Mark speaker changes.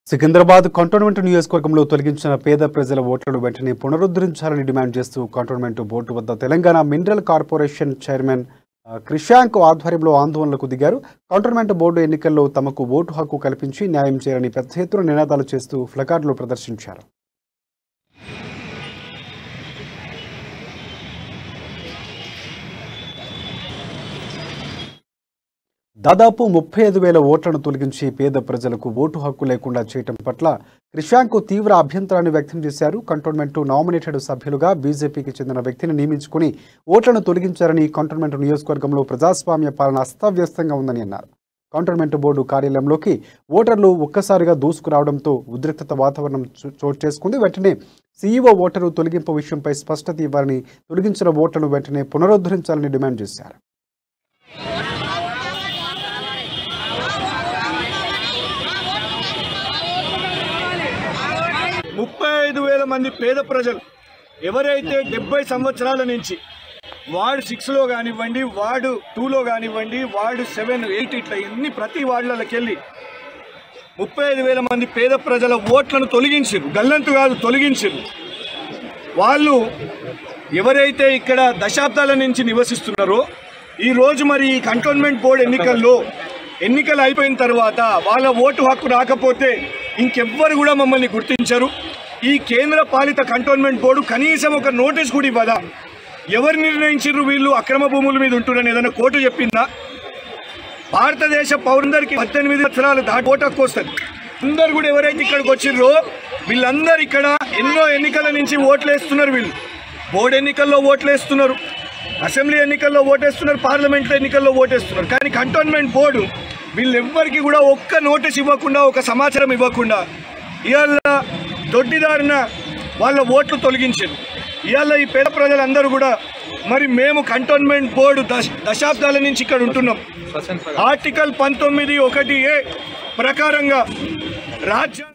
Speaker 1: Secunderabad cantonment నియోజకవర్గంలో తొలగించిన పేద ప్రజల ఓట్లను వెంటనే పునరుద్ధరించాలని డిమాండ్ చేస్తూ కంటోన్మెంట్ బోర్డు వద్ద Telangana mineral corporation chairman Krishank ఆధ్వర్యంలో ఆందోళనకు దిగారు. కంటోన్మెంట్ బోర్డు ఎన్నికల్లో తమకు ఓటు హక్కు కల్పించి న్యాయం చేయాలని పెద్ద ఎత్తున నినాదాలు చేస్తూ ప్లకార్డులు ప్రదర్శించారు. దాదాపు 35,000 ఓట్లను తొలగించి పేద ప్రజలకు ఓటు హక్కు లేకుండా చేయడం పట్ల క్రిషాంక్ తీవ్ర అభ్యంతరాన్ని వ్యక్తం చేశారు. కంటోన్మెంట్ నామినేటెడ్ సభ్యులుగా బీజేపీకి చెందిన వ్యక్తిని నియమించుకుని ఓట్లను తొలగించారని, కంటోన్మెంట్ నియోజకవర్గంలో ప్రజాస్వామ్య పాలన అస్తవ్యస్తంగా ఉందని అన్నారు. కంటోన్మెంట్ బోర్డు కార్యాలయంలోకి ఓటర్లు ఒక్కసారిగా దూసుకురావడంతో ఉద్రిక్తత వాతావరణం చోటు చేసుకుంది. వెంటనే సీఈఓ ఓటరు తొలగింపు విషయంపై స్పష్టత ఇవ్వాలని, తొలగించిన ఓట్లను వెంటనే పునరుద్ధరించాలని డిమాండ్ చేశారు.
Speaker 2: మంది పేద ప్రజలు ఎవరైతే 70 సంవత్సరాల నుంచి వార్డు 6లో కానివ్వండి, వార్డు 2లో కానివ్వండి, వార్డు 7, 8 ఇట్లా ఎన్ని ప్రతి వార్డులకి వెళ్ళి 35,000 మంది పేద ప్రజల ఓట్లను తొలగించారు. గల్లంతు కాదు, తొలగించారు. వాళ్ళు ఎవరైతే ఇక్కడ దశాబ్దాల నుంచి నివసిస్తున్నారో ఈరోజు మరి ఈ కంటోన్మెంట్ బోర్డు ఎన్నికలు అయిపోయిన తర్వాత వాళ్ళ ఓటు హక్కు రాకపోతే ఇంకెవ్వరు కూడా మమ్మల్ని గుర్తించరు. ఈ కేంద్ర పాలిత కంటోన్మెంట్ బోర్డు కనీసం ఒక నోటీస్ కూడా ఇవ్వదా? ఎవరు నిర్ణయించారు వీళ్ళు అక్రమ భూముల మీద ఉంటున్నారని? ఏదైనా కోర్టు చెప్పిందా? భారతదేశ పౌరులందరికీ 18 సంవత్సరాలు దాటి ఓటు హక్కు వస్తుంది. అందరు కూడా ఎవరైతే ఇక్కడికి వచ్చిర్రో వీళ్ళందరూ ఇక్కడ ఎన్నో ఎన్నికల నుంచి ఓట్లు వేస్తున్నారు. వీళ్ళు బోర్డు ఎన్నికల్లో ఓట్లు వేస్తున్నారు, అసెంబ్లీ ఎన్నికల్లో ఓటేస్తున్నారు, పార్లమెంట్ ఎన్నికల్లో ఓటేస్తున్నారు. కానీ కంటోన్మెంట్ బోర్డు వీళ్ళెవ్వరికి కూడా ఒక్క నోటీస్ ఇవ్వకుండా, ఒక సమాచారం ఇవ్వకుండా ఇవాళ దొడ్డిదారిన వాళ్ళ ఓట్లు తొలగించారు. ఇవాళ ఈ పేద ప్రజలందరూ కూడా మరి మేము కంటోన్మెంట్ బోర్డు దశాబ్దాల నుంచి ఇక్కడ ఉంటున్నాం. ఆర్టికల్ 19(1)(a) ప్రకారంగా రాజ్యాంగ